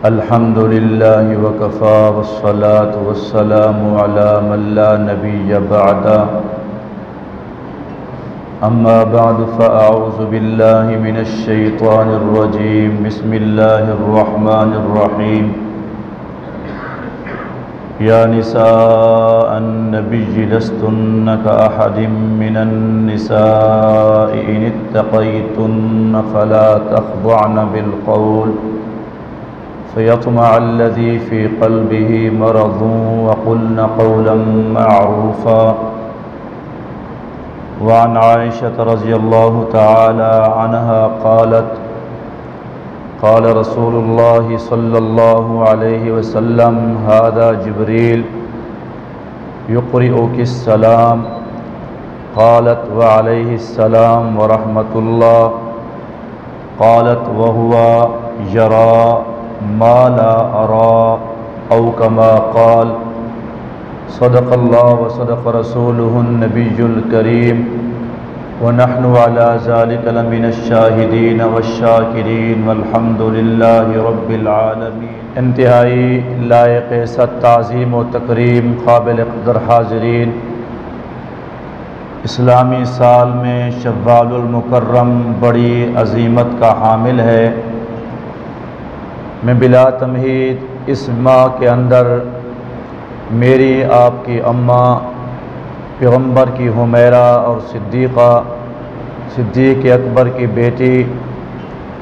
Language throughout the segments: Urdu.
الحمد لله وكفى والصلاة والسلام على من لا نبي بعده أما بعد فأعوذ بالله من الشيطان الرجيم بسم الله الرحمن الرحيم يا نساء النبي لستن كأحد من النساء إن اتقيتن فلا تخضعن بالقول فيطمع الذي في قلبه مرض وقلن قولا معروفا وعن عائشة رضي الله تعالى عنها قالت قال رسول الله صلى الله عليه وسلم هذا جبريل يقرئك السلام قالت وعليه السلام ورحمة الله قالت وهو يرى ما لا أرى أو كما قال صدق الله وصدق رسوله النبي الكريم ونحن على ذلك لمن الشاهدين والشاكرين والحمد لله رب العالمين۔ انتہائی لائق ست تعظیم و تکریم قابل قدر حاضرین، اسلامی سال میں شوال المکرم بڑی عظیمت کا حامل ہے۔ میں بلا تمہید اس ماہ کے اندر میری آپ کی اماں پیغمبر کی حمیرہ اور صدیق اکبر کی بیٹی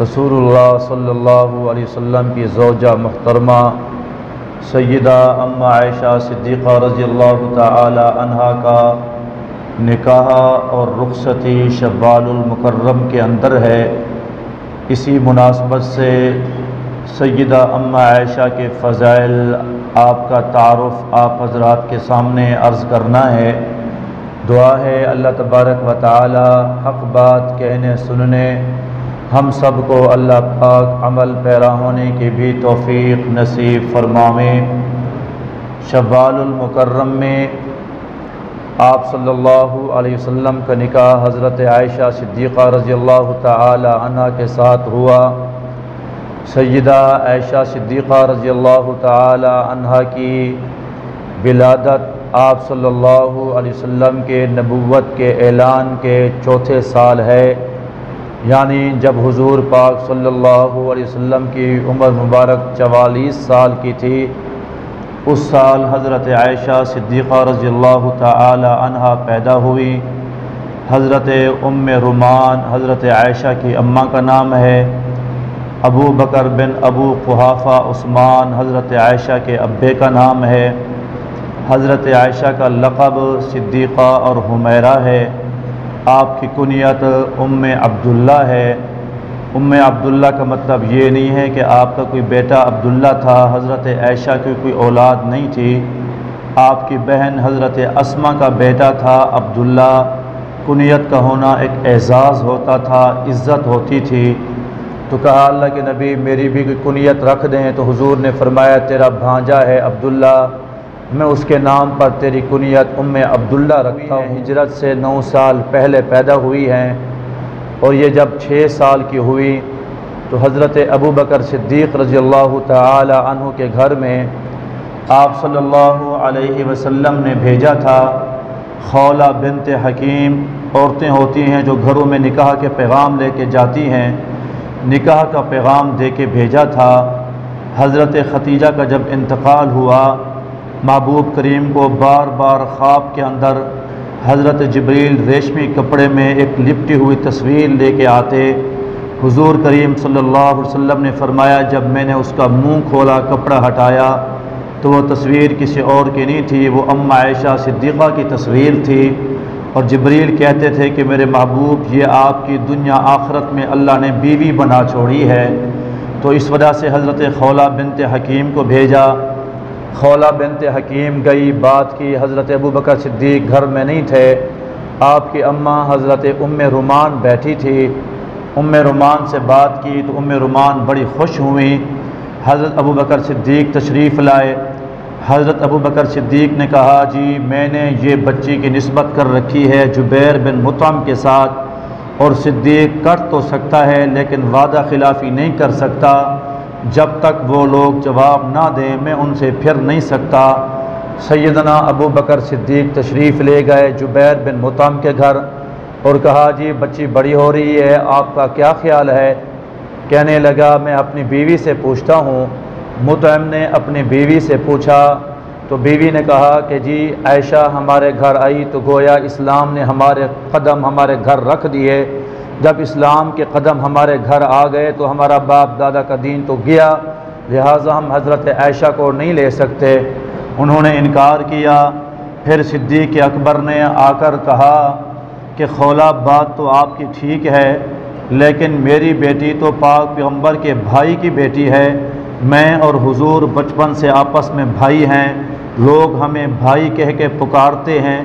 رسول اللہ صلی اللہ علیہ وسلم کی زوجہ محترمہ سیدہ اماں عائشہ صدیقہ رضی اللہ تعالی عنہا کا نکاح اور رخصتی شوال المکرم کے اندر ہے۔ اسی مناسبت سے سیدہ اماں عائشہ کے فضائل آپ کا تعارف آپ حضرات کے سامنے عرض کرنا ہے۔ دعا ہے اللہ تبارک و تعالی حق بات کہنے سننے ہم سب کو اللہ پاک عمل پیرا ہونے کی بھی توفیق نصیب فرمائے۔ شوال المکرم میں آپ صلی اللہ علیہ وسلم کا نکاح حضرت عائشہ صدیقہ رضی اللہ تعالی عنہا کے ساتھ ہوا۔ سیدہ عائشہ صدیقہ رضی اللہ تعالی عنہا کی ولادت آپ صلی اللہ علیہ وسلم کے نبوت کے اعلان کے چوتھے سال ہے، یعنی جب حضور پاک صلی اللہ علیہ وسلم کی عمر مبارک 44 سال کی تھی، اس سال حضرت عائشہ صدیقہ رضی اللہ تعالی عنہا پیدا ہوئی۔ حضرت ام رومان حضرت عائشہ کی اماں کا نام ہے۔ ابو بکر بن ابو قحافہ عثمان حضرت عائشہ کے ابے کا نام ہے۔ حضرت عائشہ کا لقب صدیقہ اور حمیرہ ہے۔ آپ کی کنیت ام عبداللہ ہے۔ ام عبداللہ کا مطلب یہ نہیں ہے کہ آپ کا کوئی بیٹا عبداللہ تھا، حضرت عائشہ کی کوئی اولاد نہیں تھی۔ آپ کی بہن حضرت اسما کا بیٹا تھا عبداللہ۔ کنیت کا ہونا ایک اعزاز ہوتا تھا، عزت ہوتی تھی۔ تو کہا اللہ کے نبی میری بھی کوئی کنیت رکھ دیں، تو حضور نے فرمایا تیرا بھانجا ہے عبداللہ، میں اس کے نام پر تیری کنیت ام عبداللہ رکھتا ہوں۔ ہجرت سے 9 سال پہلے پیدا ہوئی ہیں، اور یہ جب 6 سال کی ہوئی تو حضرت ابو بکر صدیق رضی اللہ تعالی عنہ کے گھر میں آپ صلی اللہ علیہ وسلم نے بھیجا تھا۔ خولہ بنت حکیم عورتیں ہوتی ہیں جو گھروں میں نکاح کے پیغام لے کے جاتی ہیں، نکاح کا پیغام دے کے بھیجا تھا۔ حضرت ختیجہ کا جب انتقال ہوا، محبوب کریم کو بار بار خواب کے اندر حضرت جبریل ریشمی کپڑے میں ایک لپٹی ہوئی تصویر لے کے آتے۔ حضور کریم صلی اللہ علیہ وسلم نے فرمایا جب میں نے اس کا منہ کھولا، کپڑا ہٹایا، تو وہ تصویر کسی اور کی نہیں تھی، وہ اماں عائشہ صدیقہ کی تصویر تھی۔ اور جبریل کہتے تھے کہ میرے محبوب یہ آپ کی دنیا آخرت میں اللہ نے بیوی بنا چھوڑی ہے۔ تو اس وجہ سے حضرت خولہ بنت حکیم کو بھیجا۔ خولہ بنت حکیم گئی، بات کی، حضرت ابو بکر صدیق گھر میں نہیں تھے۔ آپ کی اماں حضرت ام رومان بیٹھی تھی۔ ام رومان سے بات کی تو ام رومان بڑی خوش ہوئی۔ حضرت ابو بکر صدیق تشریف لائے۔ حضرت ابو بکر صدیق نے کہا جی میں نے یہ بچی کی نسبت کر رکھی ہے جبیر بن مطعم کے ساتھ، اور صدیق کر تو سکتا ہے لیکن وعدہ خلافی نہیں کر سکتا، جب تک وہ لوگ جواب نہ دیں میں ان سے پھر نہیں سکتا۔ سیدنا ابو بکر صدیق تشریف لے گئے جبیر بن مطعم کے گھر اور کہا جی بچی بڑی ہو رہی ہے، آپ کا کیا خیال ہے؟ کہنے لگا میں اپنی بیوی سے پوچھتا ہوں۔ مطعم نے اپنی بیوی سے پوچھا تو بیوی نے کہا کہ جی عائشہ ہمارے گھر آئی تو گویا اسلام نے ہمارے قدم ہمارے گھر رکھ دیے، جب اسلام کے قدم ہمارے گھر آ گئے تو ہمارا باپ دادا کا دین تو گیا، لہٰذا ہم حضرت عائشہ کو نہیں لے سکتے۔ انہوں نے انکار کیا۔ پھر صدیق اکبر نے آ کر کہا کہ خولا بات تو آپ کی ٹھیک ہے، لیکن میری بیٹی تو پاک پیغمبر کے بھائی کی بیٹی ہے، میں اور حضور بچپن سے آپس میں بھائی ہیں، لوگ ہمیں بھائی کہہ کے پکارتے ہیں،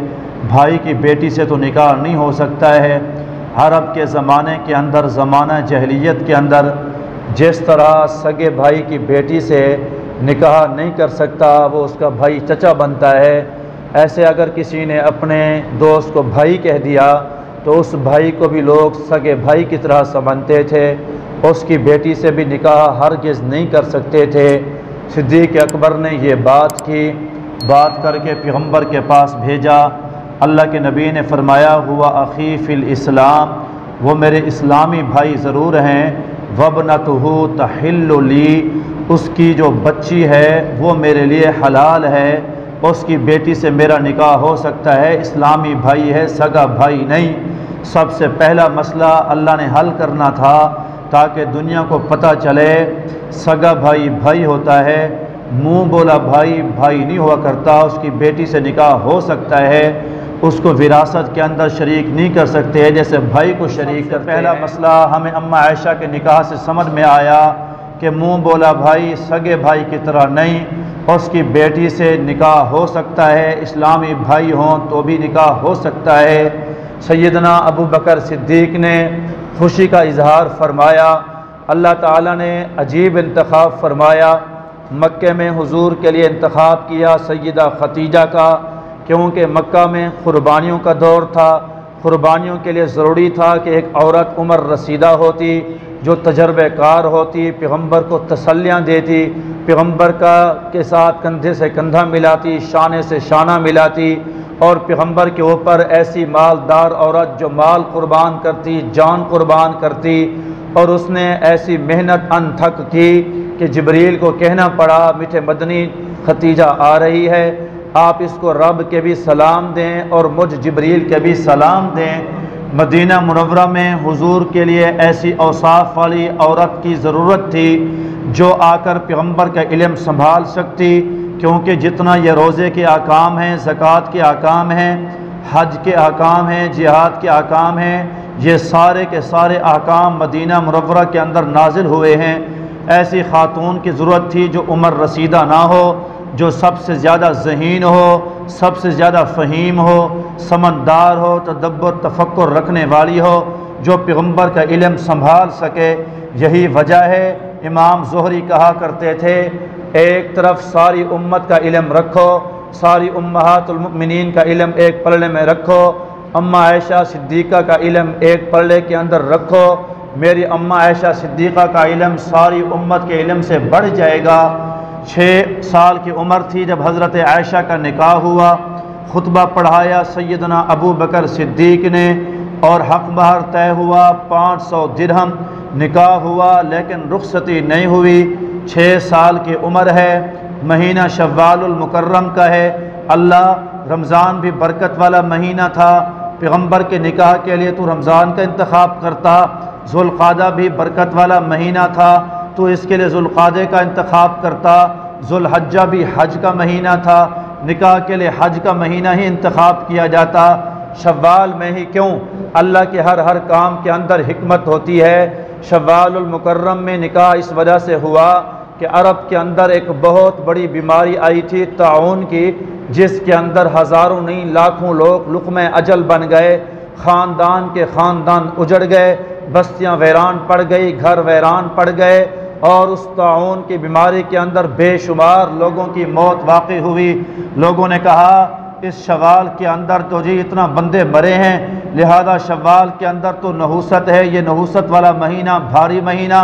بھائی کی بیٹی سے تو نکاح نہیں ہو سکتا ہے۔ عرب کے زمانے کے اندر، زمانہ جاہلیت کے اندر جس طرح سگے بھائی کی بیٹی سے نکاح نہیں کر سکتا، وہ اس کا بھائی چچا بنتا ہے، ایسے اگر کسی نے اپنے دوست کو بھائی کہہ دیا تو اس بھائی کو بھی لوگ سگے بھائی کی طرح سمجھتے تھے، اس کی بیٹی سے بھی نکاح ہرگز نہیں کر سکتے تھے۔ صدیق اکبر نے یہ بات کی، بات کر کے پیغمبر کے پاس بھیجا۔ اللہ کے نبی نے فرمایا ہوا اخی فی الاسلام، وہ میرے اسلامی بھائی ضرور ہیں، وابنتہ تحل لی، اس کی جو بچی ہے وہ میرے لیے حلال ہے، اس کی بیٹی سے میرا نکاح ہو سکتا ہے، اسلامی بھائی ہے، سگا بھائی نہیں۔ سب سے پہلا مسئلہ اللہ نے حل کرنا تھا تاکہ دنیا کو پتہ چلے سگا بھائی بھائی ہوتا ہے، منہ بولا بھائی بھائی نہیں ہوا کرتا، اس کی بیٹی سے نکاح ہو سکتا ہے، اس کو وراثت کے اندر شریک نہیں کر سکتے جیسے بھائی کو شریک کرتے ہیں۔ پہلا مسئلہ ہمیں اماں عائشہ کے نکاح سے سمجھ میں آیا کہ منہ بولا بھائی سگے بھائی کی طرح نہیں، اس کی بیٹی سے نکاح ہو سکتا ہے، اسلامی بھائی ہوں تو بھی نکاح ہو سکتا ہے۔ سیدنا ابو بکر صدیق نے خوشی کا اظہار فرمایا۔ اللہ تعالیٰ نے عجیب انتخاب فرمایا، مکے میں حضور کے لیے انتخاب کیا سیدہ خدیجہ کا، کیونکہ مکہ میں قربانیوں کا دور تھا، قربانیوں کے لیے ضروری تھا کہ ایک عورت عمر رسیدہ ہوتی، جو تجربہ کار ہوتی، پیغمبر کو تسلیاں دیتی، پیغمبر کے ساتھ کندھے سے کندھا ملاتی، شانے سے شانہ ملاتی، اور پیغمبر کے اوپر ایسی مالدار عورت جو مال قربان کرتی، جان قربان کرتی، اور اس نے ایسی محنت ان تھک کی کہ جبریل کو کہنا پڑا میٹھے مدنی خدیجہ آ رہی ہے، آپ اس کو رب کے بھی سلام دیں اور مجھ جبریل کے بھی سلام دیں۔ مدینہ منورہ میں حضور کے لیے ایسی اوصاف والی عورت کی ضرورت تھی جو آ کر پیغمبر کا علم سنبھال سکتی، کیونکہ جتنا یہ روزے کے احکام ہیں، زکوٰۃ کے احکام ہیں، حج کے احکام ہیں، جہاد کے احکام ہیں، یہ سارے کے سارے احکام مدینہ منورہ کے اندر نازل ہوئے ہیں۔ ایسی خاتون کی ضرورت تھی جو عمر رسیدہ نہ ہو، جو سب سے زیادہ ذہین ہو، سب سے زیادہ فہیم ہو، سمجھدار ہو، تدبر تفکر رکھنے والی ہو، جو پیغمبر کا علم سنبھال سکے۔ یہی وجہ ہے امام زہری کہا کرتے تھے ایک طرف ساری امت کا علم رکھو، ساری امہات المؤمنین کا علم ایک پلڑے میں رکھو، اماں عائشہ صدیقہ کا علم ایک پلڑے کے اندر رکھو، میری اماں عائشہ صدیقہ کا علم ساری امت کے علم سے بڑھ جائے گا۔ 6 سال کی عمر تھی جب حضرت عائشہ کا نکاح ہوا، خطبہ پڑھایا سیدنا ابو بکر صدیق نے، اور حق مہر طے ہوا 500 درہم، نکاح ہوا لیکن رخصتی نہیں ہوئی۔ 6 سال کی عمر ہے، مہینہ شوال المکرم کا ہے، اللہ رمضان بھی برکت والا مہینہ تھا، پیغمبر کے نکاح کے لیے تو رمضان کا انتخاب کرتا، ذوالقعدہ بھی برکت والا مہینہ تھا تو اس کے لیے ذوالقعدہ کا انتخاب کرتا، ذوالحجہ بھی حج کا مہینہ تھا، نکاح کے لیے حج کا مہینہ ہی انتخاب کیا جاتا، شوال میں ہی کیوں؟ اللہ کے ہر کام کے اندر حکمت ہوتی ہے۔ شوال المکرم میں نکاح اس وجہ سے ہوا کہ عرب کے اندر ایک بہت بڑی بیماری آئی تھی طاعون کی، جس کے اندر ہزاروں نہیں لاکھوں لوگ لقمہ اجل بن گئے، خاندان کے خاندان اجڑ گئے، بستیاں ویران پڑ گئی، گھر ویران پڑ گئے، اور اس طاعون کی بیماری کے اندر بے شمار لوگوں کی موت واقع ہوئی۔ لوگوں نے کہا اس شوال کے اندر تو جی اتنا بندے مرے ہیں، لہذا شوال کے اندر تو نحوست ہے، یہ نحوست والا مہینہ، بھاری مہینہ،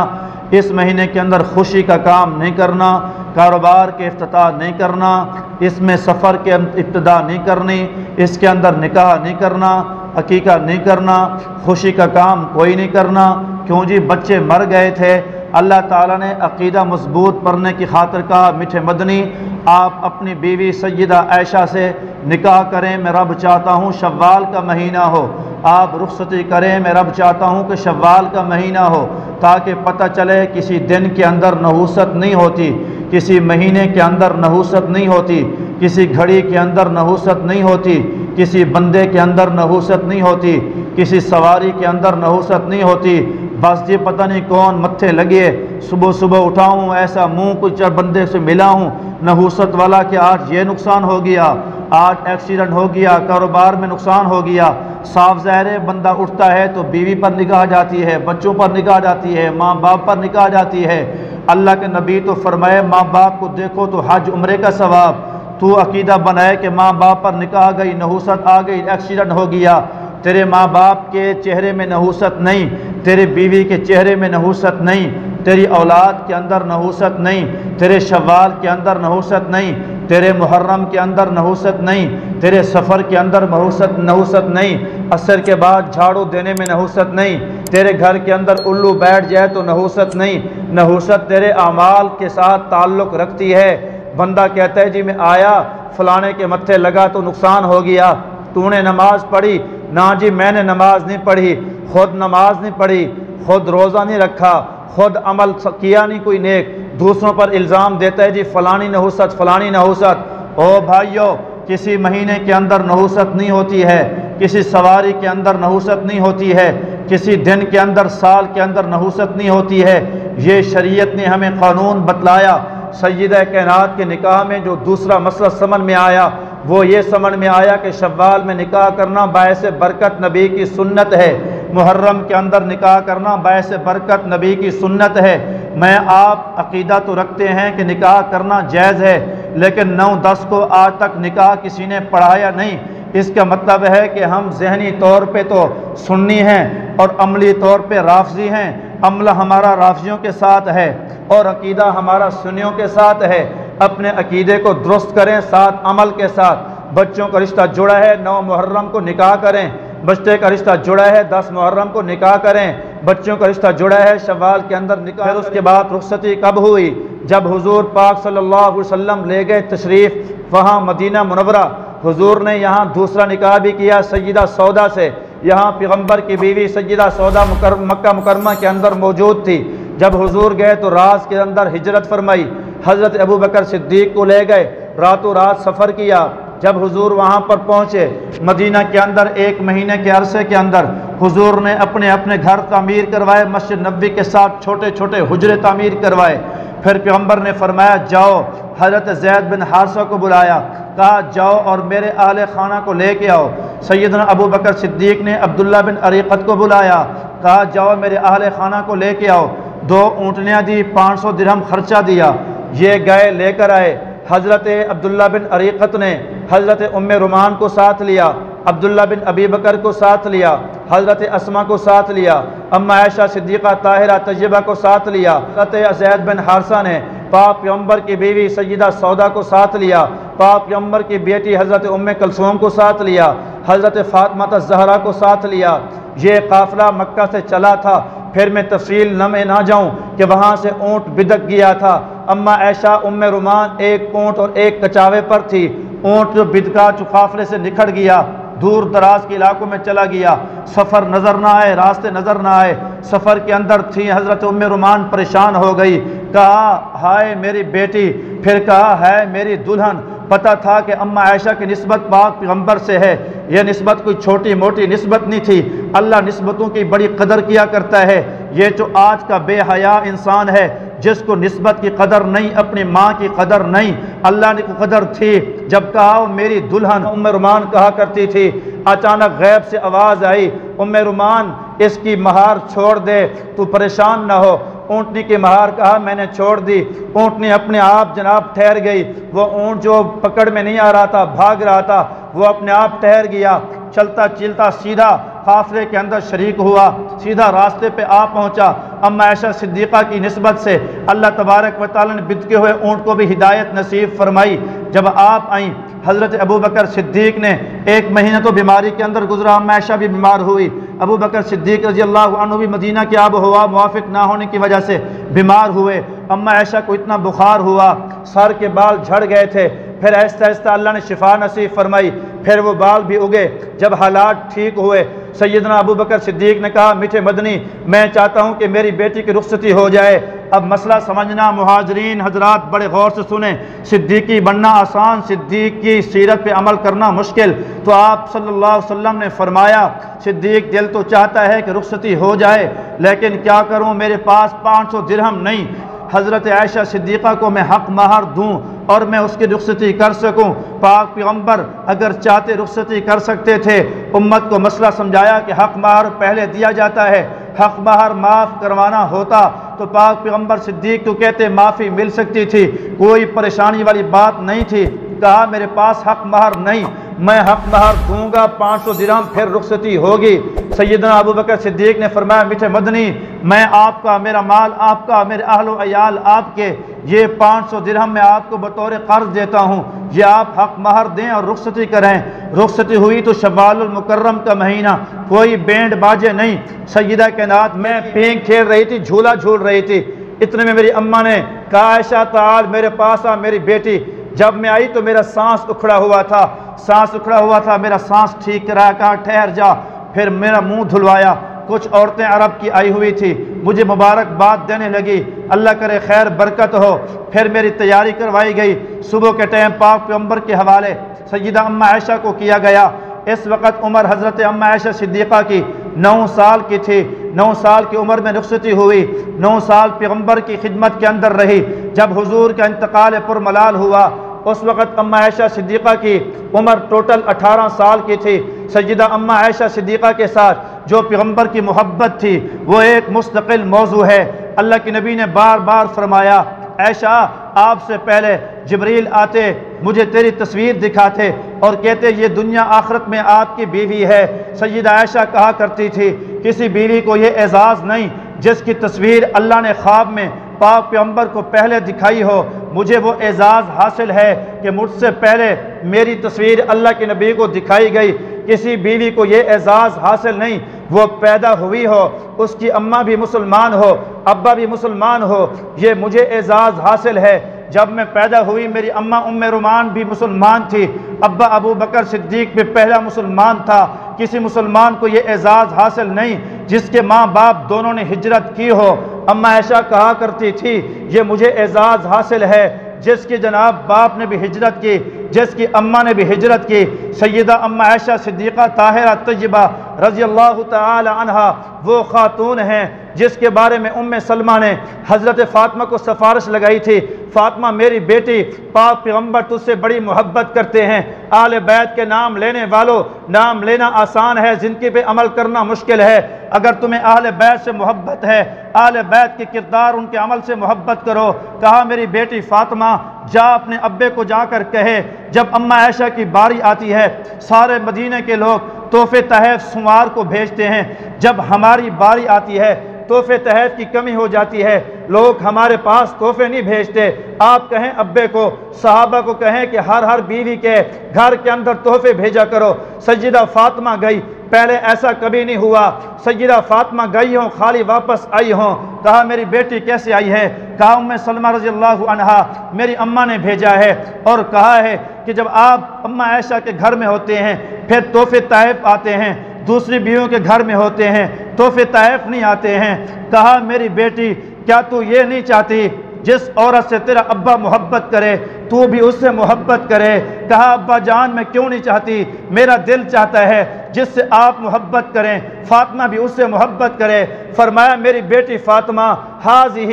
اس مہینے کے اندر خوشی کا کام نہیں کرنا، کاروبار کے افتتاح نہیں کرنا، اس میں سفر کے ابتدا نہیں کرنی، اس کے اندر نکاح نہیں کرنا، عقیقہ نہیں کرنا، خوشی کا کام کوئی نہیں کرنا۔ کیوں جی؟ بچے مر گئے تھے۔ اللہ تعالیٰ نے عقیدہ مضبوط کرنے کی خاطر کہا میٹھے مدنی آپ اپنی بیوی سیدہ عائشہ سے نکاح کریں، میں رب چاہتا ہوں شوال کا مہینہ ہو، آپ رخصتی کریں، میں رب چاہتا ہوں کہ شوال کا مہینہ ہو، تاکہ پتہ چلے کسی دن کے اندر نحوست نہیں ہوتی، کسی مہینے کے اندر نحوست نہیں ہوتی، کسی گھڑی کے اندر نحوست نہیں ہوتی، کسی بندے کے اندر نحوست نہیں ہوتی، کسی سواری کے اندر نحوست نہیں ہوتی۔ بس جی پتہ نہیں کون متھے لگے، صبح صبح اٹھاؤں ایسا منہ کچھ بندے سے ملا ہوں نحوست والا کہ آج یہ نقصان ہو گیا، آج ایکسیڈنٹ ہو گیا، کاروبار میں نقصان ہو گیا۔ صاف ظاہر ہے بندہ اٹھتا ہے تو بیوی پر نگاہ جاتی ہے، بچوں پر نگاہ جاتی ہے، ماں باپ پر نگاہ جاتی ہے۔ اللہ کے نبی تو فرمائے ماں باپ کو دیکھو تو حج عمرے کا ثواب۔ تو عقیدہ بنائے کہ ماں باپ پر نکاح گئی، نحوست آ گئی، ایکسیڈنٹ ہو گیا، تیرے ماں باپ کے چہرے میں نحوست نہیں، تیرے بیوی کے چہرے میں نحوست نہیں، تیری اولاد کے اندر نحوست نہیں، تیرے شوال کے اندر نحوست نہیں، تیرے محرم کے اندر نحوست نہیں، تیرے سفر کے اندر نحوست نہیں، عصر کے بعد جھاڑو دینے میں نحوست نہیں، تیرے گھر کے اندر الو بیٹھ جائے تو نحوست نہیں۔ نحوست تیرے اعمال کے ساتھ تعلق رکھتی ہے۔ بندہ کہتا ہے جی میں آیا فلانے کے متھے لگا تو نقصان ہو گیا، تو نے نماز پڑھی؟ نہ جی میں نے نماز نہیں پڑھی، خود نماز نہیں پڑھی، خود روزہ نہیں رکھا، خود عمل کیا نہیں کوئی نیک، دوسروں پر الزام دیتا ہے جی فلانی نحوست فلانی نحوست۔ او بھائیو، کسی مہینے کے اندر نحوست نہیں ہوتی ہے، کسی سواری کے اندر نحوست نہیں ہوتی ہے، کسی دن کے اندر سال کے اندر نحوست نہیں ہوتی ہے۔ یہ شریعت نے ہمیں قانون بتلایا۔ سیدہ کائنات کے نکاح میں جو دوسرا مسئلہ سمجھ میں آیا وہ یہ سمجھ میں آیا کہ شوال میں نکاح کرنا باعث برکت نبی کی سنت ہے، محرم کے اندر نکاح کرنا باعث برکت نبی کی سنت ہے۔ میں آپ عقیدہ تو رکھتے ہیں کہ نکاح کرنا جائز ہے، لیکن 9-10 کو آج تک نکاح کسی نے پڑھایا نہیں۔ اس کا مطلب ہے کہ ہم ذہنی طور پہ تو سنی ہیں اور عملی طور پہ رافضی ہیں۔ عمل ہمارا رافضیوں کے ساتھ ہے اور عقیدہ ہمارا سنیوں کے ساتھ ہے۔ اپنے عقیدے کو درست کریں ساتھ عمل کے ساتھ۔ بچوں کا رشتہ جڑا ہے 9 محرم کو نکاح کریں، بچے کا رشتہ جڑا ہے 10 محرم کو نکاح کریں، بچوں کا رشتہ جڑا ہے شوال کے اندر نکاح۔ پھر اس کے بعد رخصتی کب ہوئی؟ جب حضور پاک صلی اللہ علیہ وسلم لے گئے تشریف وہاں مدینہ منورہ، حضور نے یہاں دوسرا نکاح بھی کیا سیدہ سودا سے۔ یہاں پیغمبر کی بیوی سیدہ سودا مکہ مکرمہ کے اندر موجود تھی۔ جب حضور گئے تو رات کے اندر ہجرت فرمائی، حضرت ابوبکر صدیق کو لے گئے، راتوں رات سفر کیا۔ جب حضور وہاں پر پہنچے مدینہ کے اندر 1 مہینے کے عرصے کے اندر حضور نے اپنے اپنے گھر تعمیر کروائے، مسجد نبوی کے ساتھ چھوٹے چھوٹے حجرے تعمیر کروائے۔ پھر پیغمبر نے فرمایا جاؤ، حضرت زید بن حارثہ کو بلایا، کہا جاؤ اور میرے اہل خانہ کو لے کے آؤ۔ سیدنا ابوبکر صدیق نے عبداللہ بن اریقت کو بلایا، کہا جاؤ میرے اہل خانہ کو لے کے آؤ۔ 2 اونٹنیاں دی، 500 درہم خرچہ دیا، یہ گئے لے کر آئے۔ حضرت عبداللہ بن اریقت نے حضرت ام رومان کو ساتھ لیا، عبداللہ بن ابی بکر کو ساتھ لیا، حضرت اسما کو ساتھ لیا، اما عائشہ صدیقہ طاہرہ طیبہ کو ساتھ لیا، حضرت زید بن حارثہ نے پاک پیغمبر کی بیوی سیدہ سودا کو ساتھ لیا، پاک پیغمبر کی بیٹی حضرت ام کلثوم کو ساتھ لیا، حضرت فاطمہ الزہرا کو ساتھ لیا۔ یہ قافلہ مکہ سے چلا تھا۔ پھر میں تفصیل میں نہ جاؤں کہ وہاں سے اونٹ بدک گیا تھا۔ اما عائشہ ام رومان 1 اونٹ اور 1 کچاوے پر تھی۔ اونٹ جو بدکا جو قافلے سے نکھڑ گیا، دور دراز کے علاقوں میں چلا گیا، سفر نظر نہ آئے، راستے نظر نہ آئے، سفر کے اندر تھی۔ حضرت ام رومان پریشان ہو گئی، کہا ہائے میری بیٹی، پھر کہا ہے میری دلہن۔ پتہ تھا کہ اما عائشہ کی نسبت پاک پیغمبر سے ہے، یہ نسبت کوئی چھوٹی موٹی نسبت نہیں تھی۔ اللہ نسبتوں کی بڑی قدر کیا کرتا ہے۔ یہ جو آج کا بے حیا انسان ہے جس کو نسبت کی قدر نہیں، اپنی ماں کی قدر نہیں، اللہ نے کو قدر تھی۔ جب کہا میری دلہن، ام رومان کہا کرتی تھی، اچانک غیب سے آواز آئی، ام رومان اس کی مہار چھوڑ دے، تو پریشان نہ ہو۔ اونٹنی کی مہار کہا میں نے چھوڑ دی۔ اونٹنی اپنے آپ جناب ٹھہر گئی۔ وہ اونٹ جو پکڑ میں نہیں آ رہا تھا، بھاگ رہا تھا، وہ اپنے آپ ٹھہر گیا۔ چلتا چلتا سیدھا قافلے کے اندر شریک ہوا، سیدھا راستے پہ آ پہنچا۔ اما عائشہ صدیقہ کی نسبت سے اللہ تبارک و تعالیٰ نے بتکے ہوئے اونٹ کو بھی ہدایت نصیب فرمائی۔ جب آپ آئیں حضرت ابو بکر صدیق نے 1 مہینہ تو بیماری کے اندر گزرا، اما عائشہ بھی بیمار ہوئی، ابو بکر صدیق رضی اللہ عنہ بھی مدینہ کی آب و ہوا موافق نہ ہونے کی وجہ سے بیمار ہوئے۔ اما عائشہ کو اتنا بخار ہوا، سر کے بال جھڑ گئے تھے، پھر آہستہ آہستہ اللہ نے شفا نصیب فرمائی، پھر وہ بال بھی اگے۔ جب حالات ٹھیک ہوئے سیدنا ابو بکر صدیق نے کہا میٹھے مدنی میں چاہتا ہوں کہ میری بیٹی کی رخصتی ہو جائے۔ اب مسئلہ سمجھنا مہاجرین حضرات بڑے غور سے سنیں، صدیقی بننا آسان، صدیق کی سیرت پہ عمل کرنا مشکل۔ تو آپ صلی اللہ علیہ وسلم نے فرمایا صدیق دل تو چاہتا ہے کہ رخصتی ہو جائے، لیکن کیا کروں، میرے پاس 500 درہم نہیں، حضرت عائشہ صدیقہ کو میں حق مہر دوں اور میں اس کی رخصتی کر سکوں۔ پاک پیغمبر اگر چاہتے رخصتی کر سکتے تھے، امت کو مسئلہ سمجھایا کہ حق مہر پہلے دیا جاتا ہے، حق مہر معاف کروانا ہوتا تو پاک پیغمبر صدیق کو کہتے معافی مل سکتی تھی، کوئی پریشانی والی بات نہیں تھی۔ کہا میرے پاس حق مہر نہیں، میں حق مہر دوں گا 500 درہم، پھر رخصتی ہوگی۔ سیدنا ابو بکر صدیق نے فرمایا میٹھے مدنی میں آپ کا، میرا مال آپ کا، میرے اہل و عیال آپ کے، یہ 500 درہم میں آپ کو بطور قرض دیتا ہوں، یہ آپ حق مہر دیں اور رخصتی کریں۔ رخصتی ہوئی تو شوال المکرم کا مہینہ، کوئی بینڈ باجے نہیں، سیدہ کائنات میں پینگ کھیل رہی تھی، جھولا جھول رہی تھی، اتنے میں میری اماں نے کہا عائشہ تعال میرے پاس آ میری بیٹی۔ جب میں آئی تو میرا سانس اکھڑا ہوا تھا، میرا سانس ٹھیک کرایا، کہا ٹھہر جا، پھر میرا منہ دھلوایا۔ کچھ عورتیں عرب کی آئی ہوئی تھی، مجھے مبارکباد دینے لگی، اللہ کرے خیر برکت ہو۔ پھر میری تیاری کروائی گئی، صبح کے ٹائم پاک پیغمبر کے حوالے سیدہ اما عائشہ کو کیا گیا۔ اس وقت عمر حضرت اما عائشہ صدیقہ کی 9 سال کی تھی، 9 سال کی عمر میں رخصتی ہوئی، 9 سال پیغمبر کی خدمت کے اندر رہی۔ جب حضور کا انتقال پرملال ہوا اس وقت اما عائشہ صدیقہ کی عمر ٹوٹل 18 سال کی تھی۔ سیدہ اما عائشہ صدیقہ کے ساتھ جو پیغمبر کی محبت تھی وہ ایک مستقل موضوع ہے۔ اللہ کے نبی نے بار بار فرمایا عائشہ آپ سے پہلے جبریل آتے مجھے تیری تصویر دکھاتے اور کہتے یہ دنیا آخرت میں آپ کی بیوی ہے۔ سیدہ عائشہ کہا کرتی تھی کسی بیوی کو یہ اعزاز نہیں جس کی تصویر اللہ نے خواب میں پاک پیغمبر کو پہلے دکھائی ہو، مجھے وہ اعزاز حاصل ہے کہ مجھ سے پہلے میری تصویر اللہ کے نبی کو دکھائی گئی۔ کسی بیوی کو یہ اعزاز حاصل نہیں، وہ پیدا ہوئی ہو، اس کی اماں بھی مسلمان ہو، ابا بھی مسلمان ہو، یہ مجھے اعزاز حاصل ہے۔ جب میں پیدا ہوئی میری اماں ام رومان بھی مسلمان تھی، ابا ابو بکر صدیق بھی پہلا مسلمان تھا۔ کسی مسلمان کو یہ اعزاز حاصل نہیں جس کے ماں باپ دونوں نے ہجرت کی ہو۔ اما عائشہ کہا کرتی تھی یہ مجھے اعزاز حاصل ہے جس کی جناب باپ نے بھی ہجرت کی، جس کی اماں نے بھی ہجرت کی۔ سیدہ اما عائشہ صدیقہ طاہرہ طیبہ رضی اللہ تعالی عنہا وہ خاتون ہیں جس کے بارے میں ام سلمہ نے حضرت فاطمہ کو سفارش لگائی تھی، فاطمہ میری بیٹی پاک پیغمبر تجھ سے بڑی محبت کرتے ہیں، آل بیت کے نام لینے والوں نام لینا آسان ہے، زندگی پہ عمل کرنا مشکل ہے۔ اگر تمہیں اہل بیت سے محبت ہے، اہل بیت کے کردار ان کے عمل سے محبت کرو۔ کہا میری بیٹی فاطمہ جا اپنے ابے کو جا کر کہے جب اما عائشہ کی باری آتی ہے سارے مدینے کے لوگ تحفے تحائف سنوار کو بھیجتے ہیں، جب ہماری باری آتی ہے تحفے تحائف کی کمی ہو جاتی ہے، لوگ ہمارے پاس تحفے نہیں بھیجتے۔ آپ کہیں ابے کو، صحابہ کو کہیں کہ ہر بیوی کے گھر کے اندر تحفے بھیجا کرو۔ سیدہ فاطمہ گئی، پہلے ایسا کبھی نہیں ہوا، سیدہ فاطمہ گئی ہوں خالی واپس آئی ہوں۔ کہا میری بیٹی کیسے آئی ہے؟ کہا ام سلمہ رضی اللہ عنہا میری اماں نے بھیجا ہے، اور کہا ہے کہ جب آپ اما عائشہ کے گھر میں ہوتے ہیں پھر تحفے تحائف آتے ہیں، دوسری بیویوں کے گھر میں ہوتے ہیں تحفے تحائف نہیں آتے ہیں۔ کہا میری بیٹی کیا تو یہ نہیں چاہتی جس عورت سے تیرا ابا محبت کرے تو بھی اس سے محبت کرے؟ کہا ابا جان میں کیوں نہیں چاہتی، میرا دل چاہتا ہے جس سے آپ محبت کریں فاطمہ بھی اس سے محبت کرے۔ فرمایا میری بیٹی فاطمہ ہاذہ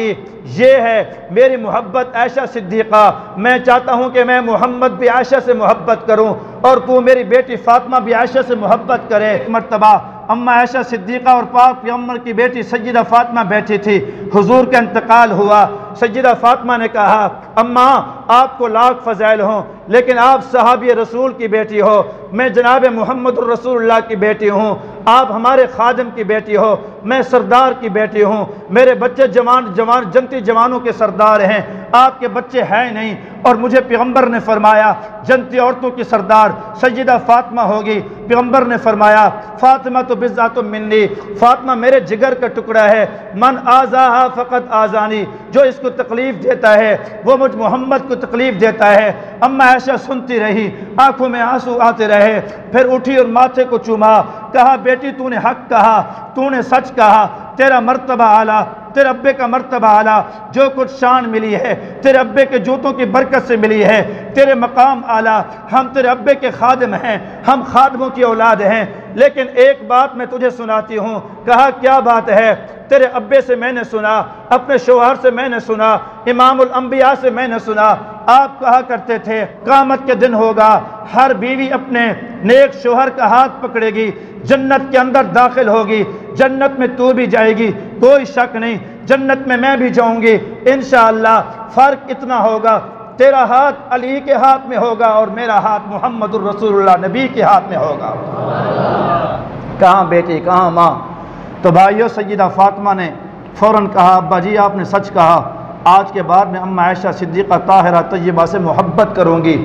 یہ ہے میری محبت عائشہ صدیقہ، میں چاہتا ہوں کہ میں محمد بھی عائشہ سے محبت کروں اور تو میری بیٹی فاطمہ بھی عائشہ سے محبت کرے۔ ایک مرتبہ اما عائشہ صدیقہ اور پاک پیغمبر کی بیٹی سیدہ فاطمہ بیٹھی تھی، حضور کا انتقال ہوا۔ سیدہ فاطمہ نے کہا اماں آپ کو لاکھ فضائل ہوں، لیکن آپ صحابی رسول کی بیٹی ہو، میں جناب محمد الرسول اللہ کی بیٹی ہوں، آپ ہمارے خادم کی بیٹی ہو، میں سردار کی بیٹی ہوں، میرے بچے جنتی جوانوں کے سردار ہیں، آپ کے بچے ہیں نہیں، اور مجھے پیغمبر نے فرمایا جنتی عورتوں کی سردار سیدہ فاطمہ ہوگی۔ پیغمبر نے فرمایا فاطمہ تو بضعۃ منی، فاطمہ میرے جگر کا ٹکڑا ہے، من آذاہا فقط آذانی، جو اس کو تکلیف دیتا ہے وہ مجھ محمد کو تکلیف دیتا ہے۔ اما عائشہ سنتی رہی، آنکھوں میں آنسو آتے رہے، پھر اٹھی اور ماتھے کو چوما، کہا بیٹی تو نے حق کہا، تو نے سچ کہا، تیرا مرتبہ اعلیٰ، تیرے ابے کا مرتبہ اعلیٰ، جو کچھ شان ملی ہے تیرے ابے کے جوتوں کی برکت سے ملی ہے، تیرے مقام اعلیٰ، ہم تیرے ابے کے خادم ہیں، ہم خادموں کی اولاد ہیں، لیکن ایک بات میں تجھے سناتی ہوں۔ کہا کیا بات ہے؟ تیرے ابے سے میں نے سنا، اپنے شوہر سے میں نے سنا، امام الانبیاء سے میں نے سنا، آپ کہا کرتے تھے قیامت کے دن ہوگا ہر بیوی اپنے نیک شوہر کا ہاتھ پکڑے گی، جنت کے اندر داخل ہوگی، جنت میں تو بھی جائے گی، کوئی شک نہیں، جنت میں بھی جاؤں گی انشاءاللہ، فرق اتنا ہوگا تیرا ہاتھ علی کے ہاتھ میں ہوگا اور میرا ہاتھ محمد الرسول اللہ نبی کے ہاتھ میں ہوگا۔ کہاں بیٹی کہاں ماں؟ تو بھائیو سیدہ فاطمہ نے فوراً کہا ابا جی آپ نے سچ کہا، آج کے بعد میں اما عائشہ صدیقہ طاہرہ طیبہ سے محبت کروں گی۔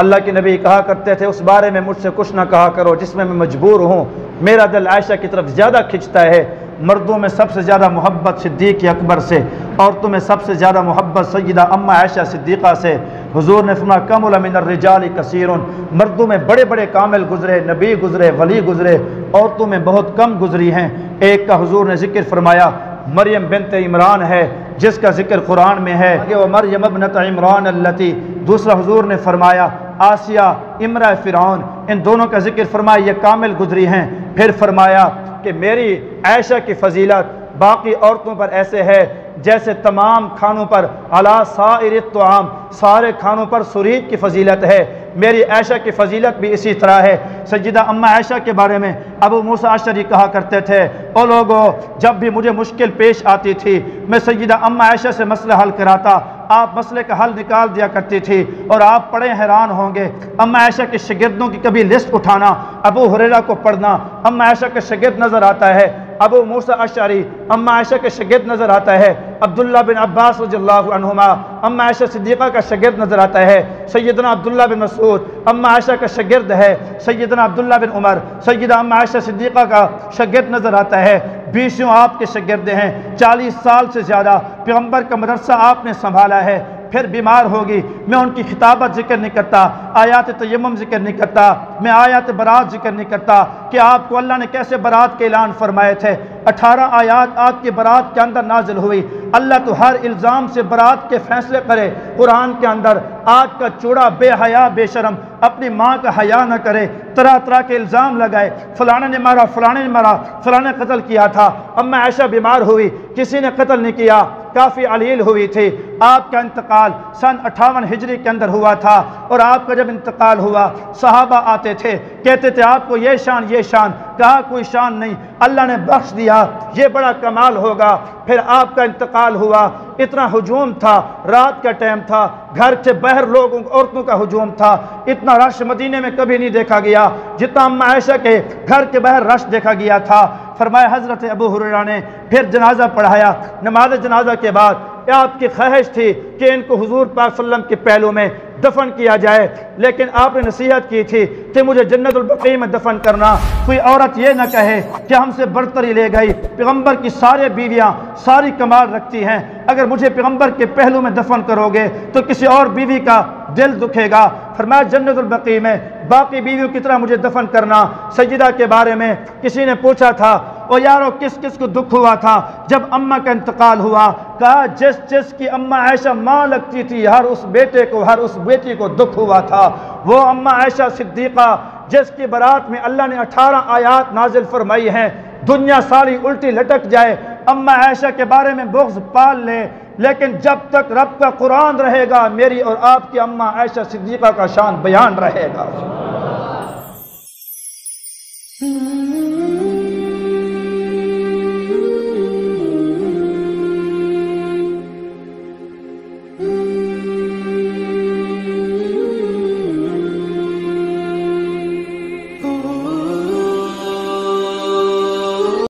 اللہ کے نبی کہا کرتے تھے اس بارے میں مجھ سے کچھ نہ کہا کرو جس میں مجبور ہوں، میرا دل عائشہ کی طرف زیادہ کھنچتا ہے۔ مردوں میں سب سے زیادہ محبت صدیق اکبر سے، عورتوں میں سب سے زیادہ محبت سیدہ اما عائشہ صدیقہ سے۔ حضور نے فرمایا کمل من الرجال کثیر، مردوں میں بڑے بڑے کامل گزرے، نبی گزرے، ولی گزرے، عورتوں میں بہت کم گزری ہیں۔ ایک کا حضور نے ذکر فرمایا مریم بنت عمران ہے جس کا ذکر قرآن میں ہے کہ وہ مریم ابنت عمران التی، دوسرا حضور نے فرمایا آسیہ امرأ فرعون، ان دونوں کا ذکر فرمایا یہ کامل گزری ہیں۔ پھر فرمایا کہ میری عائشہ کی فضیلت باقی عورتوں پر ایسے ہے جیسے تمام کھانوں پر علی سائر الطعام، سارے کھانوں پر سرید کی فضیلت ہے، میری عائشہ کی فضیلت بھی اسی طرح ہے۔ سیدہ اما عائشہ کے بارے میں ابو موسیٰ اشعری کہا کرتے تھے او لوگو جب بھی مجھے مشکل پیش آتی تھی میں سیدہ اما عائشہ سے مسئلہ حل کراتا، آپ مسئلے کا حل نکال دیا کرتی تھی، اور آپ پڑھے حیران ہوں گے اما عائشہ کے شاگردوں کی کبھی لسٹ اٹھانا، ابو ہریرہ کو پڑھنا، اما عائشہ کے شاگرد نظر آتا ہے، ابو موسیٰ اشعری اما عائشہ کے شاگرد نظر آتا ہے، عبداللہ بن عباس رضی اللہ عنہما اما عائشہ صدیقہ کا شاگرد نظر آتا ہے، سیدنا عبداللہ بن مسعود اما عائشہ کا شاگرد ہے، سیدنا عبداللہ بن عمر سیدہ اما عائشہ صدیقہ کا شاگرد نظر آتا ہے، 20 آپ کے شاگرد ہیں، 40 سال سے زیادہ پیغمبر کا مدرسہ آپ نے سنبھالا ہے۔ پھر بیمار ہوگی میں ان کی خطابت ذکر نہیں کرتا، آیات تیمم ذکر نہیں کرتا، میں آیات برات ذکر نہیں کرتا کہ آپ کو اللہ نے کیسے برات کے اعلان فرمائے تھے۔ 18 آیات آپ کی برات کے اندر نازل ہوئی، اللہ تو ہر الزام سے برات کے فیصلے کرے قرآن کے اندر۔ آج کا چوڑا بے حیا بے شرم اپنی ماں کا حیا نہ کرے، طرح طرح کے الزام لگائے، فلانے نے مارا، فلانے نے مارا، فلانے قتل کیا تھا۔ اما عائشہ بیمار ہوئی، کسی نے قتل نہیں کیا، کافی علیل ہوئی تھی۔ آپ کا انتقال سن 58 ہجری کے اندر ہوا تھا، اور آپ کا جب انتقال ہوا صحابہ آتے تھے کہتے تھے آپ کو یہ شان یہ شان، کہا کوئی شان نہیں، اللہ نے بخش دیا، یہ بڑا کمال ہوگا۔ پھر آپ کا انتقال ہوا، اتنا ہجوم تھا، رات کا ٹائم تھا، گھر سے باہر لوگوں عورتوں کا ہجوم تھا، اتنا رش مدینے میں کبھی نہیں دیکھا گیا جتنا اما عائشہ کے گھر کے باہر رش دیکھا گیا تھا۔ فرمایا حضرت ابو ہریرہ نے پھر جنازہ پڑھایا، نماز جنازہ کے بعد آپ کی خواہش تھی کہ ان کو حضور پاک صلی اللہ علیہ وسلم کے پہلو میں دفن کیا جائے، لیکن آپ نے نصیحت کی تھی کہ مجھے جنت البقیع میں دفن کرنا، کوئی عورت یہ نہ کہے کہ ہم سے برتری لے گئی، پیغمبر کی سارے بیویاں ساری کمال رکھتی ہیں، اگر مجھے پیغمبر کے پہلو میں دفن کرو گے تو کسی اور بیوی کا دل دکھے گا۔ فرمایا جنت البقیع میں باقی بیویوں کی طرح مجھے دفن کرنا۔ سیدہ کے بارے میں کسی نے پوچھا تھا او یارو کس کس کو دکھ ہوا تھا جب اماں کا انتقال ہوا؟ کہا جس جس کی اما عائشہ ماں لگتی تھی ہر اس بیٹے کو ہر اس بیٹی کو دکھ ہوا تھا، وہ اما عائشہ صدیقہ جس کی برات میں اللہ نے 18 آیات نازل فرمائی ہیں، دنیا ساری الٹی لٹک جائے اما عائشہ کے بارے میں بغض پال لے، لیکن جب تک رب کا قرآن رہے گا میری اور آپ کی اما عائشہ صدیقہ کا شان بیان رہے گا۔